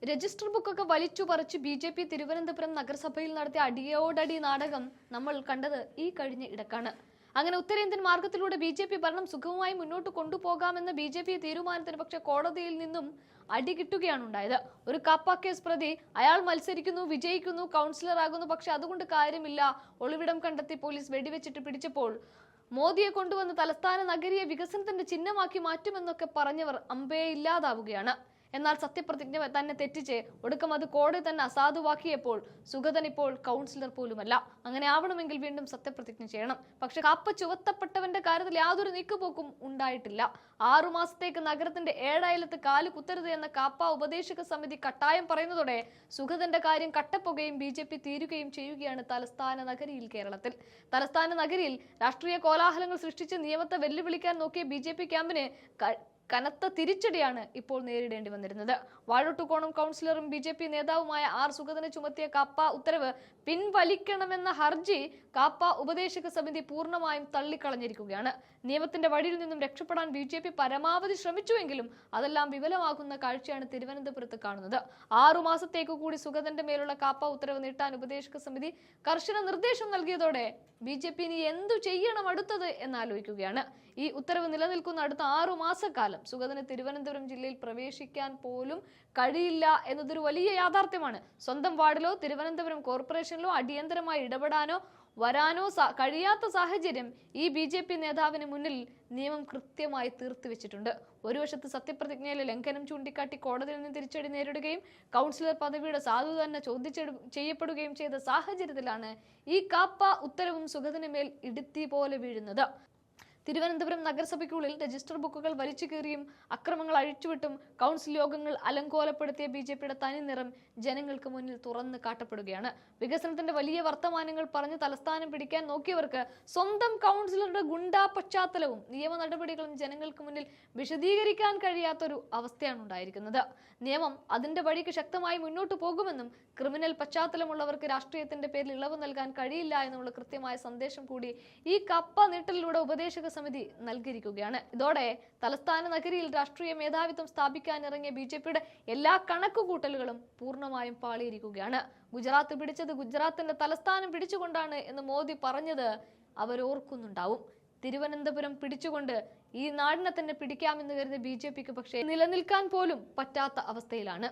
Register ബുക്കൊക്കെ വലിച്ചു പറിച്ച് ബി.ജെ.പി. തിരുവനന്തപുരം നഗരസഭയിൽ നടത്തിയ അടിയോടടി നാടകം നമ്മൾ കണ്ടത് ഈ കഴിഞ്ഞ ഇടക്കാണ്. അങ്ങനെ ഉത്തരേന്ത്യൻ മാർഗത്തിലൂടെ ബി.ജെ.പി. ഭരണം സുഗമമായി മുന്നോട്ട് കൊണ്ടുപോകാമെന്ന ബി.ജെ.പി. തീരുമാനത്തിന് പക്ഷേ കോടതിയിൽ നിന്നും അടി കിട്ടുകയാണ് ഉണ്ടായത്. ഒരു കാപ്പ കേസ് പ്രതി അയാൾ മത്സരിക്കുന്നു, വിജയിക്കുന്നു, കൗൺസിലർ ആകുന്നു, പക്ഷെ അതുകൊണ്ട് കാര്യമില്ല. ഒളിവിടം കണ്ടെത്തി പോലീസ് വെടിവെച്ചിട്ട് പിടിച്ചപ്പോൾ മോദിയെ കൊണ്ടുവന്ന് തലസ്ഥാന നഗരിയെ വികസനത്തിന്റെ ചിഹ്നമാക്കി മാറ്റുമെന്നൊക്കെ പറഞ്ഞവർ അമ്പേ ഇല്ലാതാവുകയാണ്. എന്നാൽ സത്യപ്രതിജ്ഞ തന്നെ തെറ്റിച്ച് ഒടുക്കം അത് കോടതി തന്നെ അസാധുവാക്കിയപ്പോൾ സുഗതൻ ഇപ്പോൾ കൗൺസിലർ പോലുമല്ല. അങ്ങനെ ആവണമെങ്കിൽ വീണ്ടും സത്യപ്രതിജ്ഞ ചെയ്യണം. പക്ഷെ കാപ്പ ചുവത്തപ്പെട്ടവന്റെ കാര്യത്തിൽ യാതൊരു നീക്കുപോക്കും ഉണ്ടായിട്ടില്ല. 6 മാസത്തേക്ക് നഗരത്തിന്റെ ഏഴയലത്ത് കാല് കുത്തരുത് എന്ന കാപ്പ ഉപദേശക സമിതി കട്ടായം പറയുന്നതോടെ സുഗതന്റെ കാര്യം കട്ടപ്പുകയും ബി.ജെ.പി. തീരുകയും ചെയ്യുകയാണ് തലസ്ഥാന നഗരിയിൽ. കേരളത്തിൽ തലസ്ഥാന നഗരിയിൽ രാഷ്ട്രീയ കോലാഹലങ്ങൾ സൃഷ്ടിച്ച് നിയമത്തെ വെല്ലുവിളിക്കാൻ നോക്കിയ ബി.ജെ.പി. ക്യാമ്പിന് കനത്ത തിരിച്ചടിയാണ് ഇപ്പോൾ നേരിടേണ്ടി വന്നിരുന്നത്. വാഴോട്ടുകോണം കൗൺസിലറും ബി.ജെ.പി. നേതാവുമായ ആർ സുഗതന് ചുമത്തിയ കാപ്പ ഉത്തരവ് പിൻവലിക്കണമെന്ന ഹർജി കാപ്പ ഉപദേശക സമിതി പൂർണ്ണമായും തള്ളിക്കളഞ്ഞിരിക്കുകയാണ്. നിയമത്തിന്റെ വഴിയിൽ നിന്നും രക്ഷപ്പെടാൻ ബി.ജെ.പി. പരമാവധി ശ്രമിച്ചുവെങ്കിലും അതെല്ലാം വിഫലമാകുന്ന കാഴ്ചയാണ് തിരുവനന്തപുരത്ത് കാണുന്നത്. 6 മാസത്തേക്ക് കൂടി സുഗതന്റെ മേലുള്ള കാപ്പ ഉത്തരവ് നീട്ടാൻ ഉപദേശക സമിതി കർശന നിർദ്ദേശം നൽകിയതോടെ ബി.ജെ.പി. ഇനി എന്തു ചെയ്യണം അടുത്തത് എന്നാലോചിക്കുകയാണ്. ഈ ഉത്തരവ് നിലനിൽക്കുന്ന അടുത്ത 6 മാസക്കാലം സുഗതന് തിരുവനന്തപുരം ജില്ലയിൽ പ്രവേശിക്കാൻ പോലും കഴിയില്ല എന്നതൊരു വലിയ യാഥാർത്ഥ്യമാണ്. സ്വന്തം വാർഡിലോ തിരുവനന്തപുരം കോർപ്പറേഷനിലോ അടിയന്തരമായി ഇടപെടാനോ വരാനോ കഴിയാത്ത സാഹചര്യം ഈ ബി.ജെ.പി. നേതാവിന് മുന്നിൽ നിയമം കൃത്യമായി തീർത്തുവെച്ചിട്ടുണ്ട്. ഒരു വശത്ത് സത്യപ്രതിജ്ഞയിലെ ലംഘനം ചൂണ്ടിക്കാട്ടി കോടതിയിൽ നിന്ന് തിരിച്ചടി നേരിടുകയും കൗൺസിലർ പദവിയുടെ സാധുത തന്നെ ചോദ്യം ചെയ്യപ്പെടുകയും ചെയ്ത സാഹചര്യത്തിലാണ് ഈ കാപ്പ ഉത്തരവും സുഗതന് മേൽ ഇടുത്തി പോലെ വീഴുന്നത്. തിരുവനന്തപുരം നഗരസഭയ്ക്കുള്ളിൽ രജിസ്റ്റർ ബുക്കുകൾ വലിച്ചു കീറിയും അക്രമങ്ങൾ അഴിച്ചുവിട്ടും കൗൺസിൽ യോഗങ്ങൾ അലങ്കോലപ്പെടുത്തിയ ബി.ജെ.പിയുടെ തനി നിറം ജനങ്ങൾക്ക് മുന്നിൽ തുറന്നു കാട്ടപ്പെടുകയാണ്. വികസനത്തിന്റെ വലിയ വർത്തമാനങ്ങൾ പറഞ്ഞ് തലസ്ഥാനം പിടിക്കാൻ നോക്കിയവർക്ക് സ്വന്തം കൗൺസിലറുടെ ഗുണ്ടാ പശ്ചാത്തലവും നിയമ നടപടികളും ജനങ്ങൾക്ക് മുന്നിൽ വിശദീകരിക്കാൻ കഴിയാത്തൊരു അവസ്ഥയാണ് ഉണ്ടായിരിക്കുന്നത്. നിയമം അതിന്റെ വഴിക്ക് ശക്തമായി മുന്നോട്ട് പോകുമെന്നും ക്രിമിനൽ പശ്ചാത്തലമുള്ളവർക്ക് രാഷ്ട്രീയത്തിന്റെ പേരിൽ ഇളവ് നൽകാൻ കഴിയില്ല എന്നുള്ള കൃത്യമായ സന്ദേശം കൂടി ഈ കപ്പ നീട്ടലിലൂടെ ഉപദേശക സമിതി നൽകിയിരിക്കുകയാണ്. ഇതോടെ തലസ്ഥാന നഗരിയിൽ രാഷ്ട്രീയ മേധാവിത്വം സ്ഥാപിക്കാനിറങ്ങിയ ബി.ജെ.പിയുടെ എല്ലാ കണക്കുകൂട്ടലുകളും പൂർണ്ണമായും പാളിയിരിക്കുകയാണ്. ഗുജറാത്ത് പിടിച്ചത് ഗുജറാത്തിന്റെ തലസ്ഥാനം പിടിച്ചുകൊണ്ടാണ് എന്ന് മോദി പറഞ്ഞത് അവരോർക്കുന്നുണ്ടാവും. തിരുവനന്തപുരം പിടിച്ചുകൊണ്ട് ഈ നാടിനെ തന്നെ പിടിക്കാമെന്ന് കരുതിയ ബി.ജെ.പിക്ക് പക്ഷേ നിലനിൽക്കാൻ പോലും പറ്റാത്ത അവസ്ഥയിലാണ്.